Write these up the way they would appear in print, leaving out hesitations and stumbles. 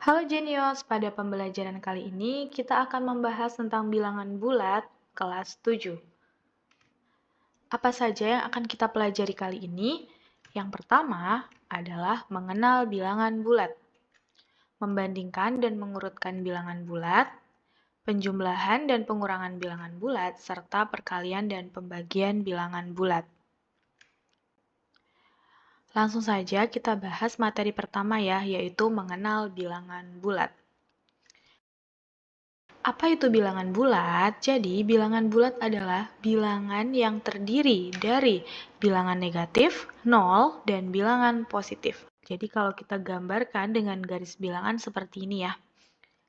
Halo Genius, pada pembelajaran kali ini kita akan membahas tentang bilangan bulat kelas 7. Apa saja yang akan kita pelajari kali ini? Yang pertama adalah mengenal bilangan bulat, membandingkan dan mengurutkan bilangan bulat, penjumlahan dan pengurangan bilangan bulat, serta perkalian dan pembagian bilangan bulat. Langsung saja kita bahas materi pertama ya, yaitu mengenal bilangan bulat. Apa itu bilangan bulat? Jadi, bilangan bulat adalah bilangan yang terdiri dari bilangan negatif, 0, dan bilangan positif. Jadi, kalau kita gambarkan dengan garis bilangan seperti ini ya.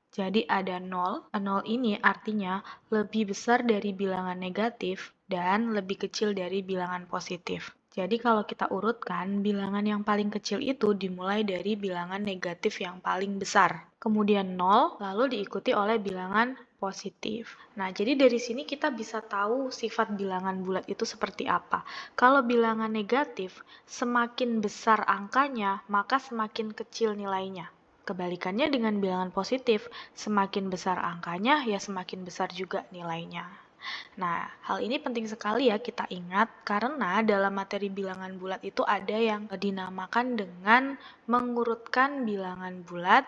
Jadi, ada 0. 0 ini artinya lebih besar dari bilangan negatif dan lebih kecil dari bilangan positif. Jadi, kalau kita urutkan, bilangan yang paling kecil itu dimulai dari bilangan negatif yang paling besar. Kemudian 0, lalu diikuti oleh bilangan positif. Nah, jadi dari sini kita bisa tahu sifat bilangan bulat itu seperti apa. Kalau bilangan negatif, semakin besar angkanya, maka semakin kecil nilainya. Kebalikannya dengan bilangan positif, semakin besar angkanya, ya semakin besar juga nilainya. Nah, hal ini penting sekali ya kita ingat karena dalam materi bilangan bulat itu ada yang dinamakan dengan mengurutkan bilangan bulat,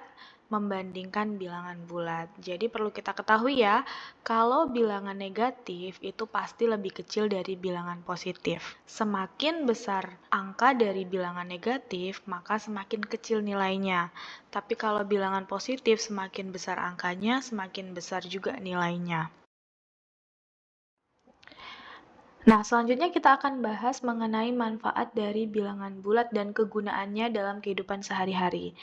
membandingkan bilangan bulat. Jadi perlu kita ketahui ya, kalau bilangan negatif itu pasti lebih kecil dari bilangan positif. Semakin besar angka dari bilangan negatif, maka semakin kecil nilainya. Tapi kalau bilangan positif, semakin besar angkanya, semakin besar juga nilainya. Nah, selanjutnya kita akan bahas mengenai manfaat dari bilangan bulat dan kegunaannya dalam kehidupan sehari-hari.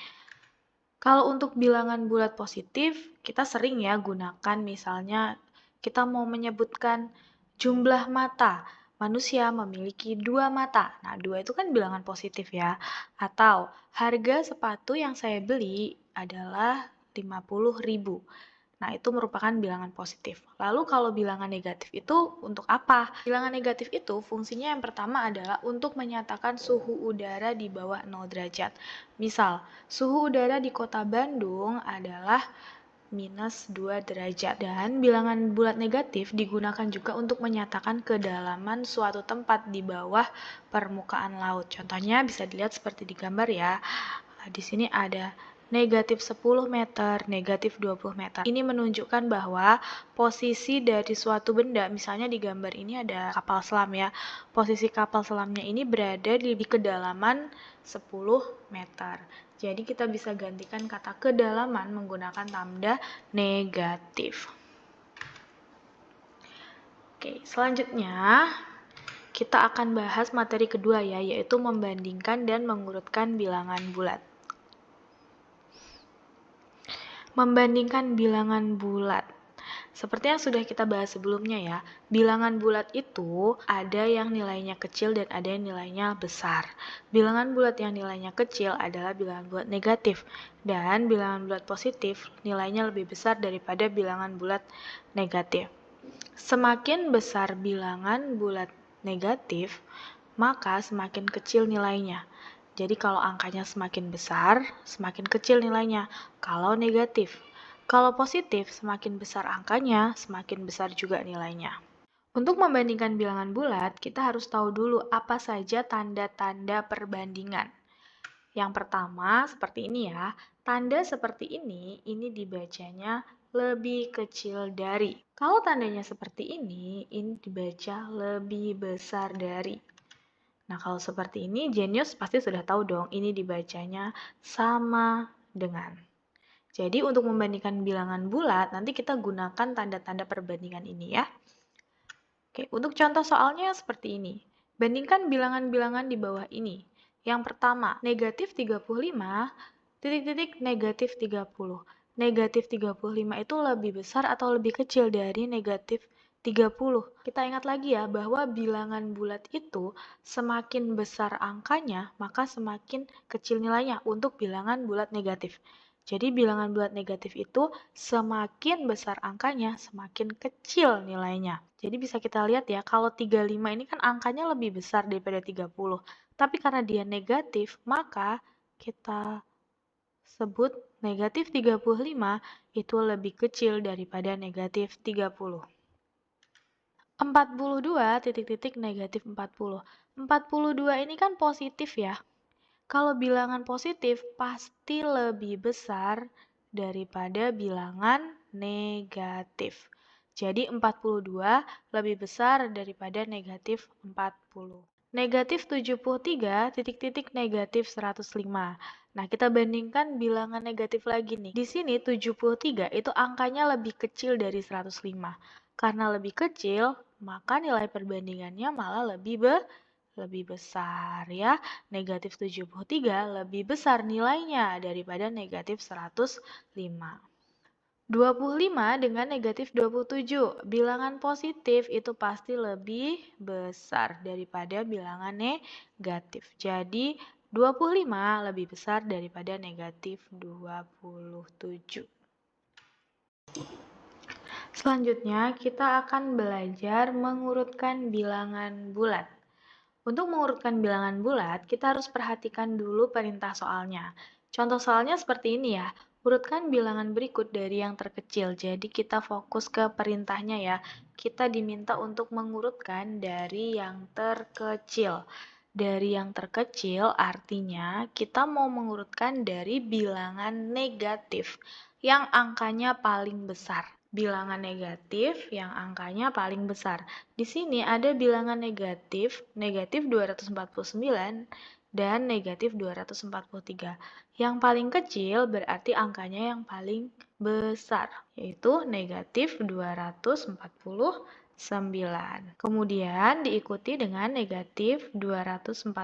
Kalau untuk bilangan bulat positif, kita sering ya gunakan misalnya kita mau menyebutkan jumlah mata. Manusia memiliki 2 mata. Nah, 2 itu kan bilangan positif ya. Atau harga sepatu yang saya beli adalah 50.000. Nah, itu merupakan bilangan positif. Lalu kalau bilangan negatif itu untuk apa? Bilangan negatif itu fungsinya yang pertama adalah untuk menyatakan suhu udara di bawah 0 derajat. Misal, suhu udara di kota Bandung adalah minus 2 derajat. Dan bilangan bulat negatif digunakan juga untuk menyatakan kedalaman suatu tempat di bawah permukaan laut. Contohnya bisa dilihat seperti di gambar ya. Di sini ada negatif 10 meter, negatif 20 meter. Ini menunjukkan bahwa posisi dari suatu benda, misalnya di gambar ini ada kapal selam ya. Posisi kapal selamnya ini berada di kedalaman 10 meter. Jadi kita bisa gantikan kata kedalaman menggunakan tanda negatif. Oke, selanjutnya kita akan bahas materi kedua ya, yaitu membandingkan dan mengurutkan bilangan bulat. Membandingkan bilangan bulat. Seperti yang sudah kita bahas sebelumnya ya, bilangan bulat itu ada yang nilainya kecil dan ada yang nilainya besar. Bilangan bulat yang nilainya kecil adalah bilangan bulat negatif, dan bilangan bulat positif nilainya lebih besar daripada bilangan bulat negatif. Semakin besar bilangan bulat negatif, maka semakin kecil nilainya. Jadi kalau angkanya semakin besar, semakin kecil nilainya. Kalau negatif. Kalau positif, semakin besar angkanya, semakin besar juga nilainya. Untuk membandingkan bilangan bulat, kita harus tahu dulu apa saja tanda-tanda perbandingan. Yang pertama, seperti ini ya. Tanda seperti ini dibacanya lebih kecil dari. Kalau tandanya seperti ini dibaca lebih besar dari. Nah, kalau seperti ini, Genius pasti sudah tahu dong, ini dibacanya sama dengan. Jadi, untuk membandingkan bilangan bulat, nanti kita gunakan tanda-tanda perbandingan ini ya. Oke, untuk contoh soalnya seperti ini. Bandingkan bilangan-bilangan di bawah ini. Yang pertama, negatif 35, titik-titik negatif 30. Negatif 35 itu lebih besar atau lebih kecil dari negatif 30. Kita ingat lagi ya bahwa bilangan bulat itu semakin besar angkanya, maka semakin kecil nilainya untuk bilangan bulat negatif. Jadi bilangan bulat negatif itu semakin besar angkanya, semakin kecil nilainya. Jadi bisa kita lihat ya, kalau 35 ini kan angkanya lebih besar daripada 30. Tapi karena dia negatif, maka kita tersebut, negatif 35 itu lebih kecil daripada negatif 30. 42 titik-titik negatif 40. 42 ini kan positif ya. Kalau bilangan positif pasti lebih besar daripada bilangan negatif. Jadi 42 lebih besar daripada negatif 40. Negatif 73 titik-titik negatif 105. Nah, kita bandingkan bilangan negatif lagi nih. Di sini 73 itu angkanya lebih kecil dari 105. Karena lebih kecil, maka nilai perbandingannya malah lebih besar ya. Negatif 73 lebih besar nilainya daripada negatif 105. 25 dengan negatif 27. Bilangan positif itu pasti lebih besar daripada bilangan negatif. Jadi 25 lebih besar daripada negatif 27. Selanjutnya kita akan belajar mengurutkan bilangan bulat. Untuk mengurutkan bilangan bulat, kita harus perhatikan dulu perintah soalnya. Contoh soalnya seperti ini ya. Urutkan bilangan berikut dari yang terkecil. Jadi kita fokus ke perintahnya ya. Kita diminta untuk mengurutkan dari yang terkecil. Dari yang terkecil artinya kita mau mengurutkan dari bilangan negatif yang angkanya paling besar. Bilangan negatif yang angkanya paling besar. Di sini ada bilangan negatif 249 dan negatif 243. Yang paling kecil berarti angkanya yang paling besar, yaitu negatif 249. Kemudian diikuti dengan negatif 243.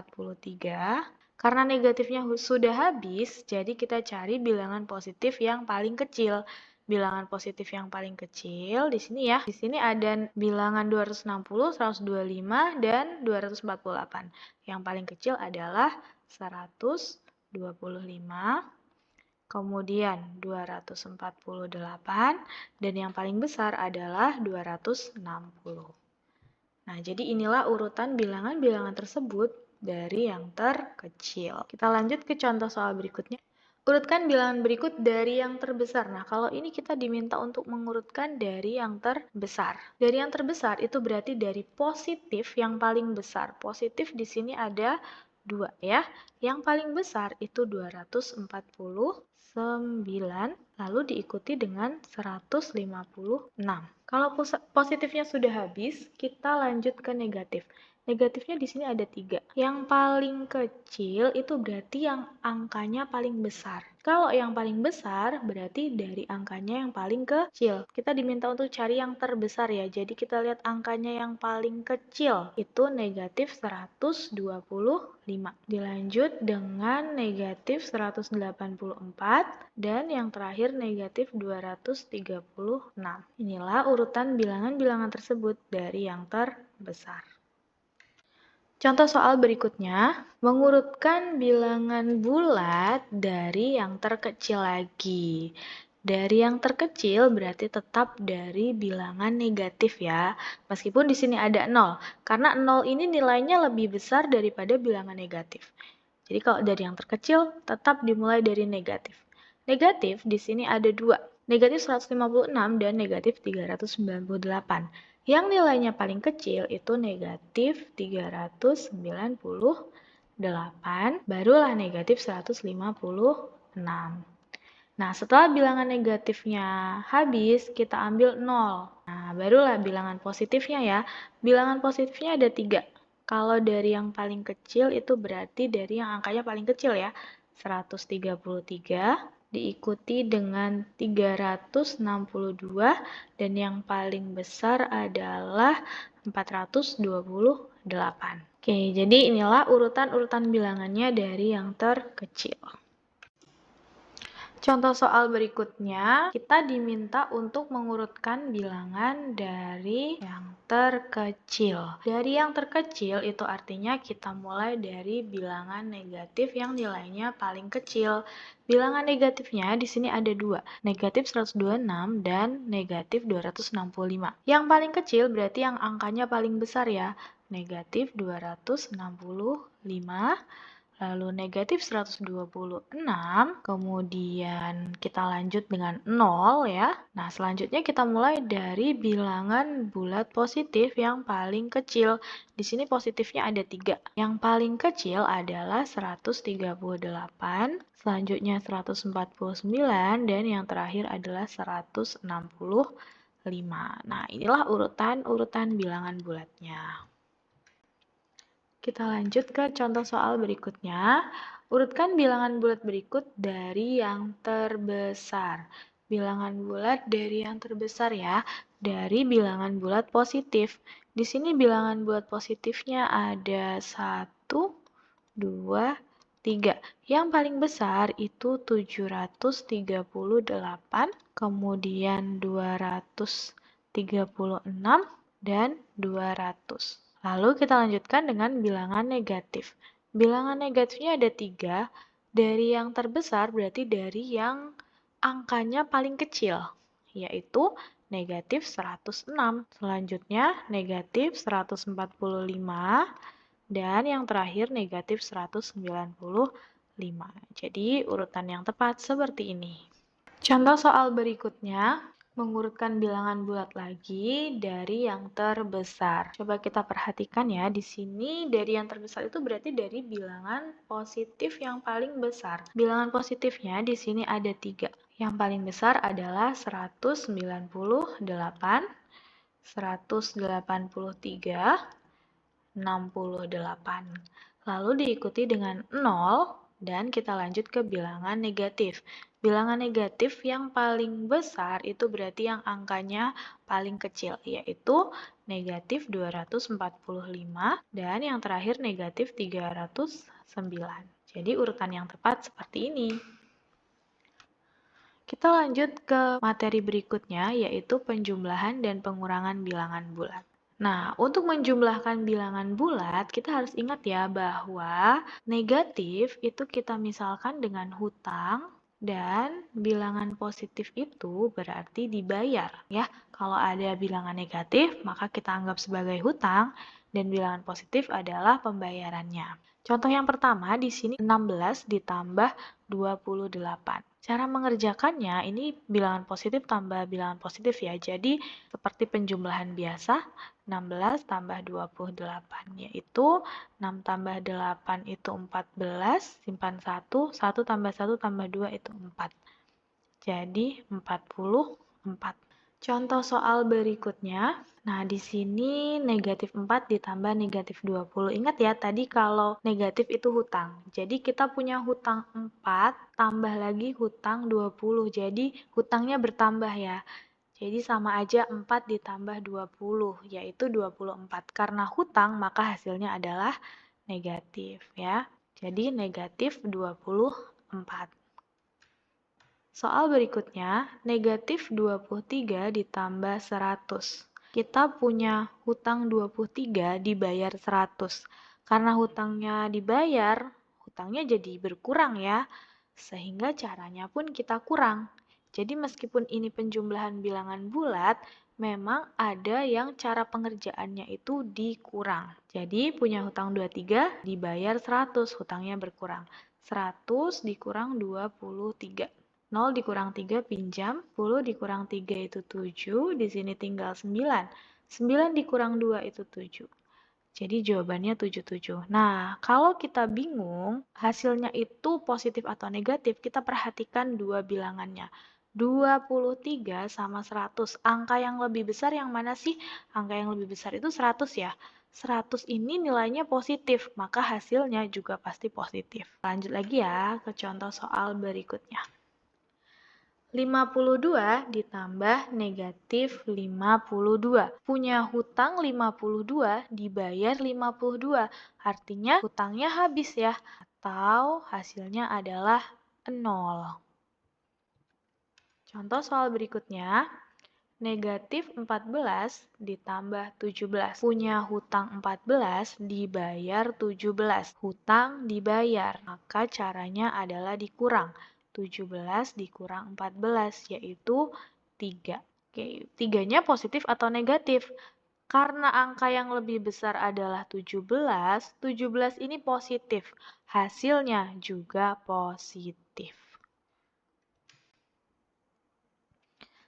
Karena negatifnya sudah habis, jadi kita cari bilangan positif yang paling kecil. Bilangan positif yang paling kecil di sini ya. Di sini ada bilangan 260, 125, dan 248. Yang paling kecil adalah 125, kemudian 248, dan yang paling besar adalah 260. Nah, jadi inilah urutan bilangan-bilangan tersebut dari yang terkecil. Kita lanjut ke contoh soal berikutnya. Urutkan bilangan berikut dari yang terbesar. Nah, kalau ini kita diminta untuk mengurutkan dari yang terbesar. Dari yang terbesar itu berarti dari positif yang paling besar. Positif di sini ada 2 ya. Yang paling besar itu 249, lalu diikuti dengan 156. Kalau positifnya sudah habis, kita lanjut ke negatif. Negatifnya di sini ada 3. Yang paling kecil itu berarti yang angkanya paling besar. Kalau yang paling besar berarti dari angkanya yang paling kecil. Kita diminta untuk cari yang terbesar ya. Jadi kita lihat angkanya yang paling kecil itu negatif 125. Dilanjut dengan negatif 184 dan yang terakhir negatif 236. Inilah urutan bilangan-bilangan tersebut dari yang terbesar. Contoh soal berikutnya, mengurutkan bilangan bulat dari yang terkecil lagi. Dari yang terkecil berarti tetap dari bilangan negatif ya. Meskipun di sini ada 0, karena 0 ini nilainya lebih besar daripada bilangan negatif. Jadi kalau dari yang terkecil tetap dimulai dari negatif. Negatif di sini ada 2, negatif 156 dan negatif 398. Yang nilainya paling kecil itu negatif 398, barulah negatif 156. Nah, setelah bilangan negatifnya habis, kita ambil 0. Nah, barulah bilangan positifnya ya. Bilangan positifnya ada 3. Kalau dari yang paling kecil itu berarti dari yang angkanya paling kecil ya. 133 diikuti dengan 362 dan yang paling besar adalah 428. Oke, jadi inilah urutan-urutan bilangannya dari yang terkecil. Contoh soal berikutnya, kita diminta untuk mengurutkan bilangan dari yang terkecil. Dari yang terkecil itu artinya kita mulai dari bilangan negatif yang nilainya paling kecil. Bilangan negatifnya di sini ada 2, negatif 126 dan negatif 265. Yang paling kecil berarti yang angkanya paling besar ya, negatif 265. lalu negatif 126, kemudian kita lanjut dengan 0 ya. Nah, selanjutnya kita mulai dari bilangan bulat positif yang paling kecil. Di sini positifnya ada 3. Yang paling kecil adalah 138, selanjutnya 149, dan yang terakhir adalah 165. Nah, inilah urutan bilangan bulatnya. Kita lanjut ke contoh soal berikutnya. Urutkan bilangan bulat berikut dari yang terbesar. Bilangan bulat dari yang terbesar ya, dari bilangan bulat positif. Di sini bilangan bulat positifnya ada 1, 2, 3. Yang paling besar itu 738, kemudian 236, dan 200. Lalu kita lanjutkan dengan bilangan negatif. Bilangan negatifnya ada 3. Dari yang terbesar berarti dari yang angkanya paling kecil, yaitu negatif 106. Selanjutnya negatif 145, dan yang terakhir negatif 195. Jadi urutan yang tepat seperti ini. Contoh soal berikutnya, mengurutkan bilangan bulat lagi dari yang terbesar. Coba kita perhatikan ya, di sini dari yang terbesar itu berarti dari bilangan positif yang paling besar. Bilangan positifnya di sini ada 3. Yang paling besar adalah 198, 183, 68. Lalu diikuti dengan 0, dan kita lanjut ke bilangan negatif. Bilangan negatif yang paling besar itu berarti yang angkanya paling kecil, yaitu negatif 245, dan yang terakhir negatif 309. Jadi urutan yang tepat seperti ini. Kita lanjut ke materi berikutnya, yaitu penjumlahan dan pengurangan bilangan bulat. Nah, untuk menjumlahkan bilangan bulat, kita harus ingat ya bahwa negatif itu kita misalkan dengan hutang, dan bilangan positif itu berarti dibayar ya. Kalau ada bilangan negatif, maka kita anggap sebagai hutang, dan bilangan positif adalah pembayarannya. Contoh yang pertama di sini 16 ditambah 28. Cara mengerjakannya ini bilangan positif tambah bilangan positif ya. Jadi seperti penjumlahan biasa, 16 tambah 28, yaitu 6 tambah 8 itu 14, simpan 1, 1 tambah 1 tambah 2 itu 4. Jadi 44. Contoh soal berikutnya, nah di sini negatif 4 ditambah negatif 20. Ingat ya, tadi kalau negatif itu hutang. Jadi kita punya hutang 4, tambah lagi hutang 20. Jadi hutangnya bertambah ya. Jadi sama aja 4 ditambah 20, yaitu 24. Karena hutang, maka hasilnya adalah negatif ya. Jadi negatif 24. Soal berikutnya, negatif 23 ditambah 100. Kita punya hutang 23 dibayar 100. Karena hutangnya dibayar, hutangnya jadi berkurang ya. Sehingga caranya pun kita kurang. Jadi meskipun ini penjumlahan bilangan bulat, memang ada yang cara pengerjaannya itu dikurang. Jadi punya hutang 23 dibayar 100, hutangnya berkurang. 100 dikurang 23. 0 dikurang 3 pinjam, 10 dikurang 3 itu 7, di sini tinggal 9. 9 dikurang 2 itu 7. Jadi jawabannya 77. Nah, kalau kita bingung hasilnya itu positif atau negatif, kita perhatikan dua bilangannya. 23 sama 100. Angka yang lebih besar yang mana sih? Angka yang lebih besar itu 100 ya. 100 ini nilainya positif, maka hasilnya juga pasti positif. Lanjut lagi ya ke contoh soal berikutnya. 52 ditambah negatif 52. Punya hutang 52 dibayar 52. Artinya hutangnya habis ya. Atau hasilnya adalah 0. Contoh soal berikutnya. Negatif 14 ditambah 17. Punya hutang 14 dibayar 17. Hutang dibayar. Maka caranya adalah dikurang. 17 dikurang 14, yaitu 3. Oke, 3-nya positif atau negatif? Karena angka yang lebih besar adalah 17, 17 ini positif. Hasilnya juga positif.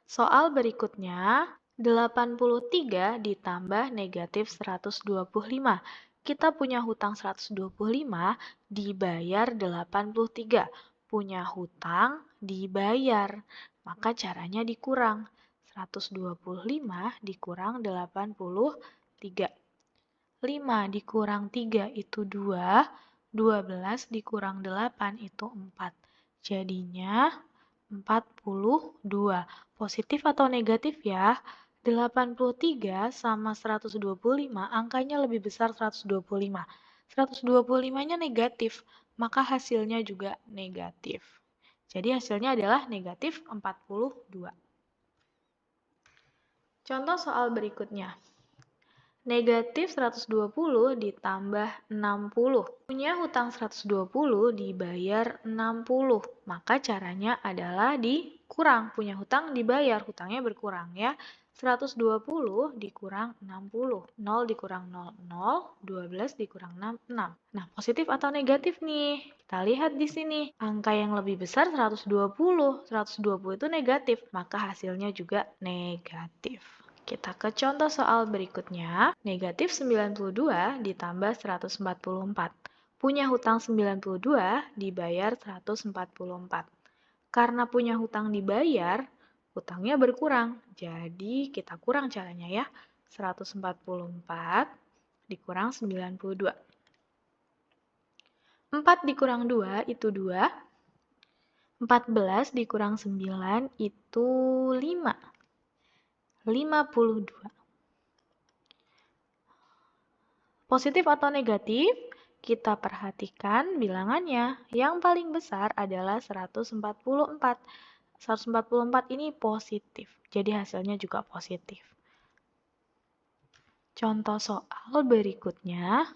Soal berikutnya, 83 ditambah negatif 125. Kita punya hutang 125, dibayar 83. Punya hutang, dibayar. Maka caranya dikurang. 125 dikurang 83. 5 dikurang 3 itu 2. 12 dikurang 8 itu 4. Jadinya 42. Positif atau negatif ya? 83 sama 125, angkanya lebih besar 125. 125-nya negatif, maka hasilnya juga negatif. Jadi hasilnya adalah negatif 42. Contoh soal berikutnya. Negatif 120 ditambah 60. Punya hutang 120 dibayar 60. Maka caranya adalah dikurang. Punya hutang dibayar, hutangnya berkurang ya. 120 dikurang 60. 0 dikurang 0, 0. 12 dikurang 6, 6. Nah, positif atau negatif nih? Kita lihat di sini. Angka yang lebih besar 120. 120 itu negatif, maka hasilnya juga negatif. Kita ke contoh soal berikutnya. Negatif 92 ditambah 144. Punya hutang 92 dibayar 144. Karena punya hutang dibayar, hutangnya berkurang. Jadi kita kurang caranya ya. 144 dikurang 92. 4 dikurang 2 itu 2. 14 dikurang 9 itu 5. 52. Positif atau negatif? Kita perhatikan bilangannya. Yang paling besar adalah 144. 144 ini positif, jadi hasilnya juga positif. Contoh soal berikutnya.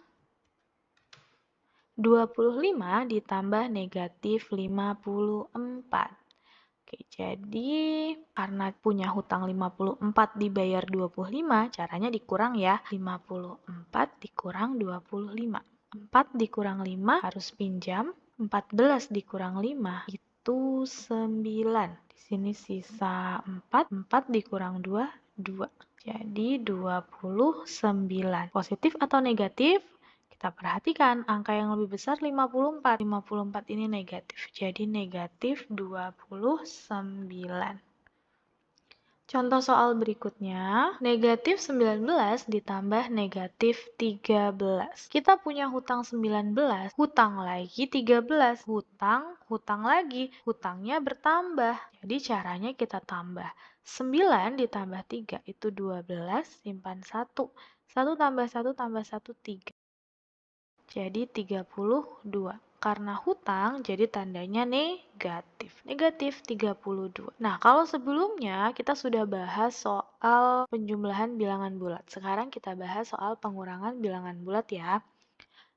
25 ditambah negatif 54. Oke, jadi karena punya hutang 54 dibayar 25, caranya dikurang ya. 54 dikurang 25. 4 dikurang 5 harus pinjam. 14 dikurang 5 itu 9. Di sini sisa 4. 4 dikurang 2, 2. Jadi 29. Positif atau negatif? Kita perhatikan, angka yang lebih besar 54. 54 ini negatif, jadi negatif 29. Contoh soal berikutnya, negatif 19 ditambah negatif 13. Kita punya hutang 19, hutang lagi 13. Hutang lagi, hutangnya bertambah. Jadi caranya kita tambah. 9 ditambah 3 itu 12, simpan 1. 1 tambah 1 tambah 1, 3. Jadi 32. Karena hutang, jadi tandanya negatif. Negatif 32. Nah, kalau sebelumnya kita sudah bahas soal penjumlahan bilangan bulat. Sekarang kita bahas soal pengurangan bilangan bulat ya.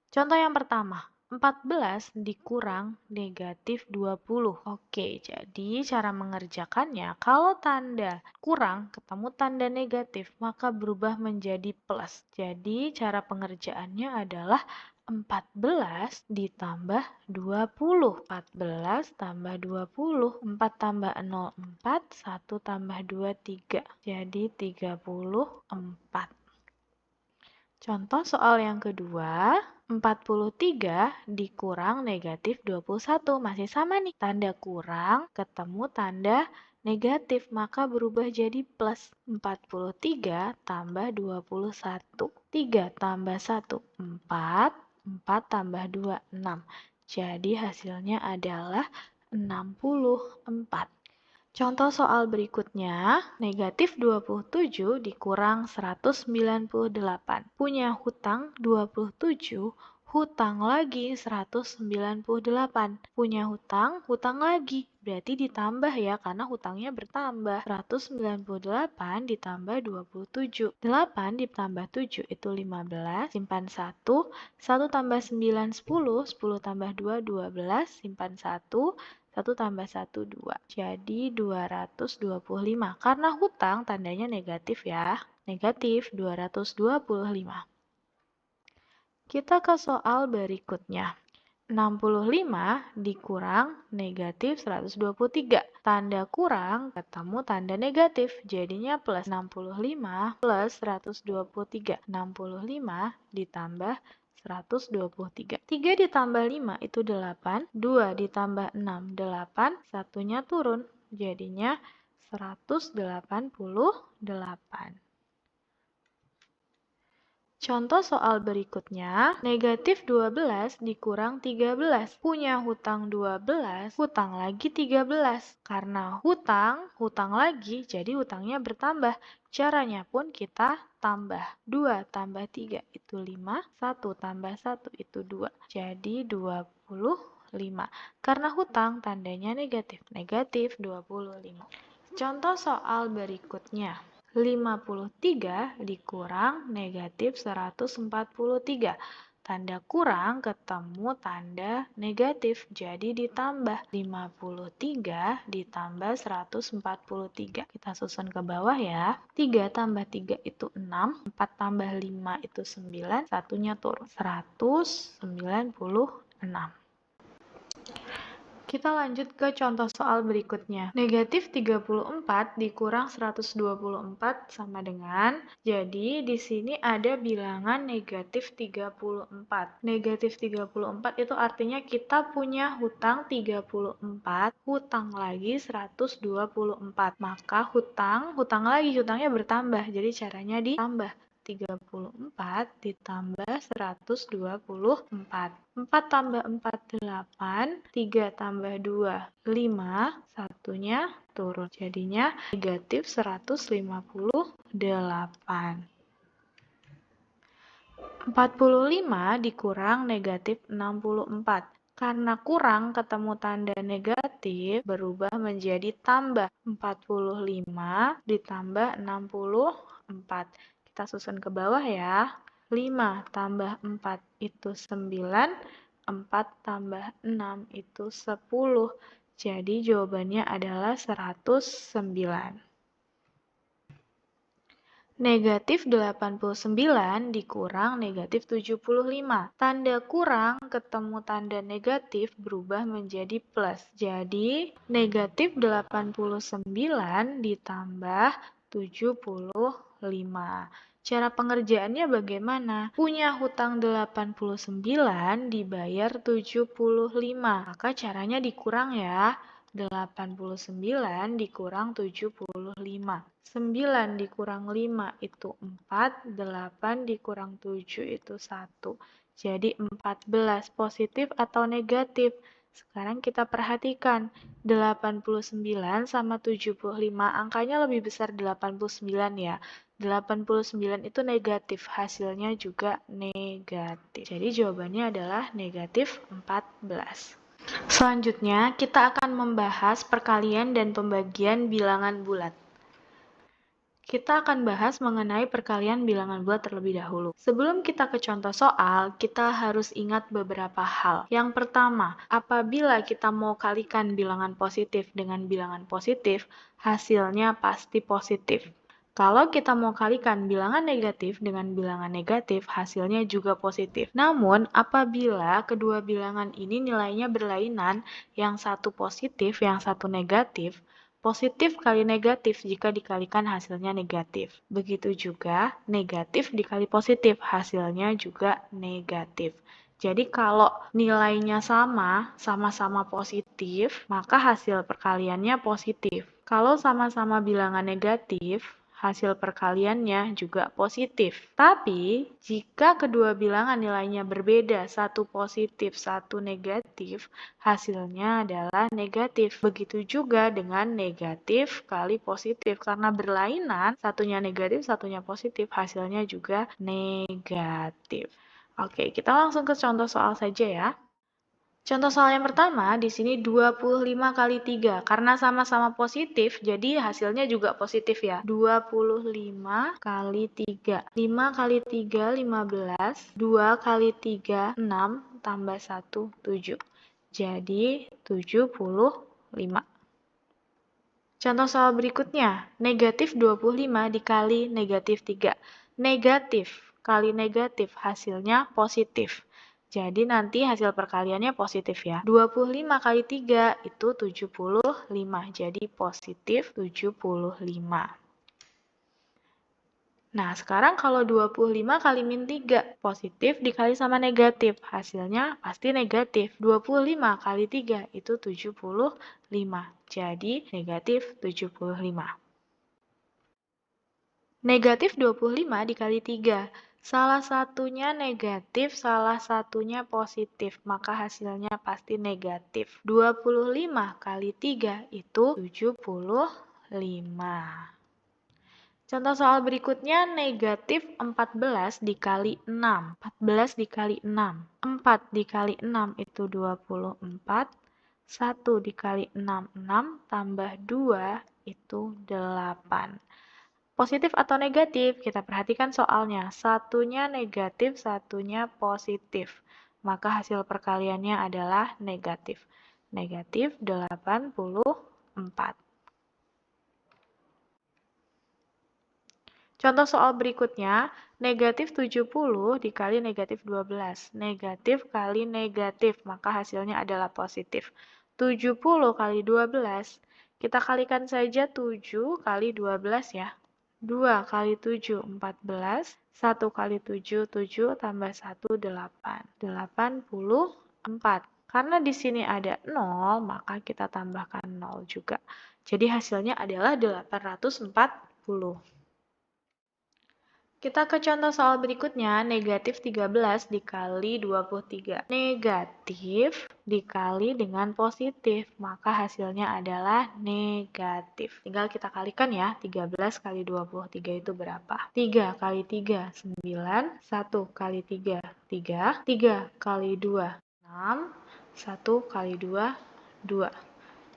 Contoh yang pertama. 14 dikurang negatif 20. Oke, jadi cara mengerjakannya, kalau tanda kurang ketemu tanda negatif, maka berubah menjadi plus. Jadi cara pengerjaannya adalah 14 ditambah 20. 14 tambah 20. 4 tambah 0, 4. 1 tambah 2, 3. Jadi 34. Contoh soal yang kedua, 43 dikurang negatif 21. Masih sama nih, tanda kurang ketemu tanda negatif, maka berubah jadi plus. 43 tambah 21. 3 tambah 1, 4. 4 tambah 2, 6. Jadi hasilnya adalah 64. Contoh soal berikutnya, negatif 27 dikurang 198. Punya hutang 27, hutang lagi 198. Punya hutang lagi. Berarti ditambah ya, karena hutangnya bertambah. 198 ditambah 27. 8 ditambah 7 itu 15, simpan 1. 1 tambah 9, 10. 10 tambah 2, 12, simpan 1. 1 tambah 1, 2. Jadi 225. Karena hutang tandanya negatif ya. Negatif 225. Kita ke soal berikutnya. 65 dikurang negatif 123. Tanda kurang ketemu tanda negatif. Jadinya plus 65 plus 123. 65 ditambah 123. 3 ditambah 5 itu 8. 2 ditambah 6, 8. Satunya turun. Jadinya 188. Contoh soal berikutnya, negatif 12 dikurang 13. Punya hutang 12, hutang lagi 13. Karena hutang lagi, jadi hutangnya bertambah. Caranya pun kita tambah. 2 tambah 3 itu 5, 1 tambah 1 itu 2. Jadi 25. Karena hutang tandanya negatif. Negatif 25. Contoh soal berikutnya. 53 dikurang negatif 143. Tanda kurang ketemu tanda negatif, jadi ditambah 53 ditambah 143. Kita susun ke bawah ya. 3 tambah 3 itu 6, 4 tambah 5 itu 9, satunya turun. 196. Kita lanjut ke contoh soal berikutnya. Negatif 34 dikurang 124 sama dengan, jadi di sini ada bilangan negatif 34. Negatif 34 itu artinya kita punya hutang 34, hutang lagi 124. Maka hutangnya bertambah, jadi caranya ditambah. 34 ditambah 124. 4 tambah 4, 8. 3 tambah 2, 5. Satunya turun. Jadinya negatif 158. 45 dikurang negatif 64. Karena kurang ketemu tanda negatif, berubah menjadi tambah. 45 ditambah 64. Kita susun ke bawah ya. 5 tambah 4 itu 9, 4 tambah 6 itu 10. Jadi jawabannya adalah 109. Negatif 89 dikurang negatif 75. Tanda kurang ketemu tanda negatif berubah menjadi plus. Jadi negatif 89 ditambah 75. Cara pengerjaannya bagaimana? Punya hutang 89 dibayar 75. Maka caranya dikurang ya. 89 dikurang 75. 9 dikurang 5 itu 4, 8 dikurang 7 itu 1. Jadi 14, positif atau negatif? Sekarang kita perhatikan, 89 sama 75, angkanya lebih besar 89 ya. 89 itu negatif, hasilnya juga negatif. Jadi jawabannya adalah negatif 14. Selanjutnya, kita akan membahas perkalian dan pembagian bilangan bulat. Kita akan bahas mengenai perkalian bilangan bulat terlebih dahulu. Sebelum kita ke contoh soal, kita harus ingat beberapa hal. Yang pertama, apabila kita mau kalikan bilangan positif dengan bilangan positif, hasilnya pasti positif. Kalau kita mau kalikan bilangan negatif dengan bilangan negatif, hasilnya juga positif. Namun, apabila kedua bilangan ini nilainya berlainan, yang satu positif, yang satu negatif, positif kali negatif jika dikalikan hasilnya negatif. Begitu juga negatif dikali positif, hasilnya juga negatif. Jadi kalau nilainya sama-sama positif, maka hasil perkaliannya positif. Kalau sama-sama bilangan negatif, hasil perkaliannya juga positif. Tapi, jika kedua bilangan nilainya berbeda, satu positif, satu negatif, hasilnya adalah negatif. Begitu juga dengan negatif kali positif. Karena berlainan, satunya negatif, satunya positif, hasilnya juga negatif. Oke, kita langsung ke contoh soal saja ya. Contoh soal yang pertama, di sini 25 kali 3. Karena sama-sama positif, jadi hasilnya juga positif ya. 25 kali 3. 5 kali 3, 15. 2 kali 3, 6. Tambah 1, 7. jadi 75. Contoh soal berikutnya, negatif 25 dikali negatif 3. Negatif kali negatif hasilnya positif. Jadi nanti hasil perkaliannya positif ya. 25 kali 3 itu 75, jadi positif 75. Nah, sekarang kalau 25 kali min 3, positif dikali sama negatif, hasilnya pasti negatif. 25 kali 3 itu 75, jadi negatif 75. Negatif 25 dikali 3, salah satunya negatif, salah satunya positif, maka hasilnya pasti negatif. 25 kali 3 itu 75. Contoh soal berikutnya, negatif 14 dikali 6. 14 dikali 6. 4 dikali 6 itu 24. 1 dikali 6, 6. Tambah 2 itu 8. Positif atau negatif? Kita perhatikan soalnya. Satunya negatif, satunya positif. Maka hasil perkaliannya adalah negatif. Negatif 84. Contoh soal berikutnya, negatif 70 dikali negatif 12. Negatif kali negatif, maka hasilnya adalah positif. 70 kali 12, kita kalikan saja 7 kali 12 ya. 2 kali 7, 14. 1 kali 7, 7 tambah 1, 8. 84. Karena di sini ada 0, maka kita tambahkan 0 juga. Jadi hasilnya adalah 840. Kita ke contoh soal berikutnya, negatif 13 dikali 23. Negatif dikali dengan positif, maka hasilnya adalah negatif. Tinggal kita kalikan ya, 13 kali 23 itu berapa? 3 kali 3, 9. 1 kali 3, 3. 3 kali 2, 6. 1 kali 2, 2.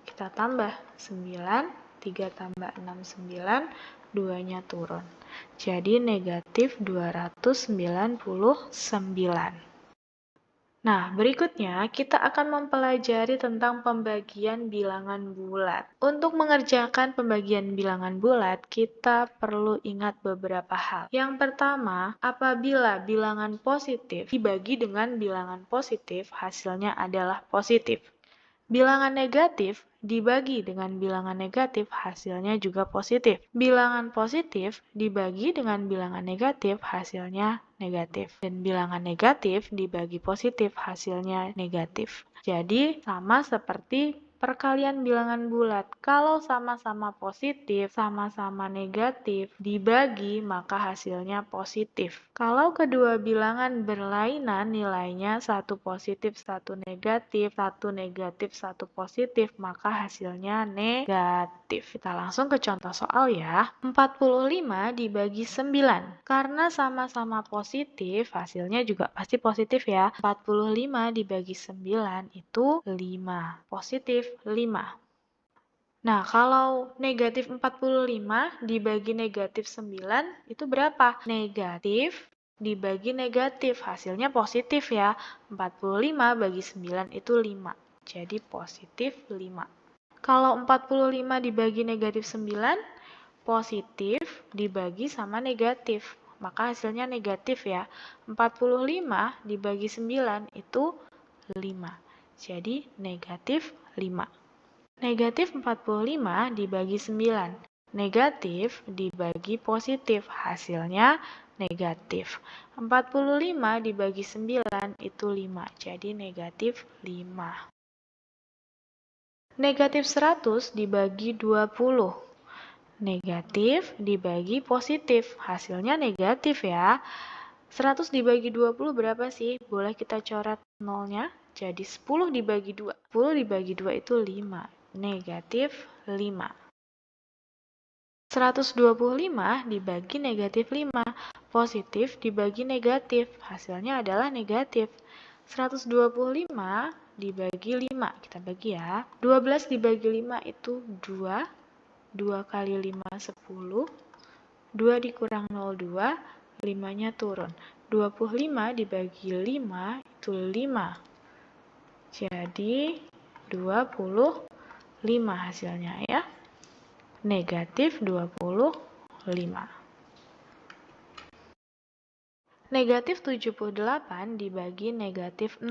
Kita tambah 9, 3 tambah 6, 9. 2-nya turun. Jadi negatif 299. Nah, berikutnya kita akan mempelajari tentang pembagian bilangan bulat. Untuk mengerjakan pembagian bilangan bulat, kita perlu ingat beberapa hal. Yang pertama, apabila bilangan positif dibagi dengan bilangan positif, hasilnya adalah positif. Bilangan negatif dibagi dengan bilangan negatif, hasilnya juga positif. Bilangan positif dibagi dengan bilangan negatif, hasilnya negatif. Dan bilangan negatif dibagi positif, hasilnya negatif. Jadi, sama seperti perkalian bilangan bulat. Kalau sama-sama positif, sama-sama negatif, dibagi, maka hasilnya positif. Kalau kedua bilangan berlainan nilainya, satu positif, satu negatif, satu positif, maka hasilnya negatif. Kita langsung ke contoh soal ya. 45 dibagi 9. Karena sama-sama positif, hasilnya juga pasti positif ya. 45 dibagi 9 itu 5. Positif 5. Nah, kalau negatif 45 dibagi negatif 9, itu berapa? Negatif dibagi negatif, hasilnya positif ya. 45 bagi 9 itu 5, jadi positif 5. Kalau 45 dibagi negatif 9, positif dibagi sama negatif, maka hasilnya negatif ya. 45 dibagi 9 itu 5, jadi negatif 5. Negatif 45 dibagi 9. Negatif dibagi positif, hasilnya negatif. 45 dibagi 9 itu 5, jadi negatif 5. Negatif 100 dibagi 20. Negatif dibagi positif, hasilnya negatif ya. 100 dibagi 20 berapa sih? Boleh kita coret nolnya. Jadi 10 dibagi 2. 10 dibagi 2 itu 5. Negatif 5. 125 dibagi negatif 5. Positif dibagi negatif. Hasilnya adalah negatif. 125 dibagi 5. Kita bagi ya. 12 dibagi 5 itu 2. 2 kali 5, 10. 2 dikurang 0, 2. 5-nya turun. 25 dibagi 5 itu 5. Jadi 25 hasilnya ya. Negatif 25. Negatif 78 dibagi negatif 6.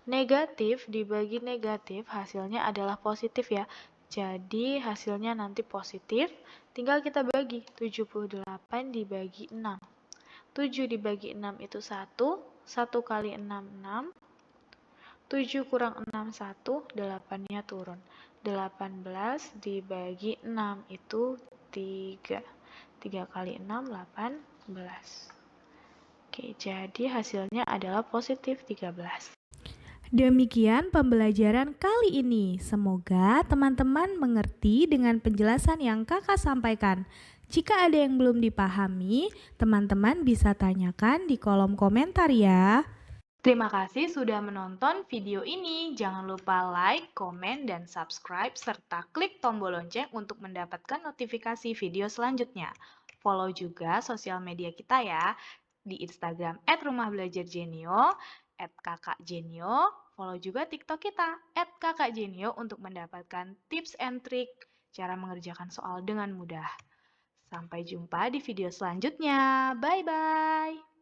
Negatif dibagi negatif hasilnya adalah positif ya. Jadi hasilnya nanti positif. Tinggal kita bagi. 78 dibagi 6. 7 dibagi 6 itu 1. 1 kali 6, 6. 7 kurang 6, 1. 8-nya turun. 18 dibagi 6 itu 3. 3 kali 6, 18. Oke, jadi hasilnya adalah positif 13. Demikian pembelajaran kali ini. Semoga teman-teman mengerti dengan penjelasan yang kakak sampaikan. Jika ada yang belum dipahami, teman-teman bisa tanyakan di kolom komentar ya. Terima kasih sudah menonton video ini. Jangan lupa like, komen, dan subscribe, serta klik tombol lonceng untuk mendapatkan notifikasi video selanjutnya. Follow juga sosial media kita ya, di Instagram @rumaHbelajarJenio, @kakakjenio. Follow juga TikTok kita, @kakakjenio, untuk mendapatkan tips and trik cara mengerjakan soal dengan mudah. Sampai jumpa di video selanjutnya. Bye-bye.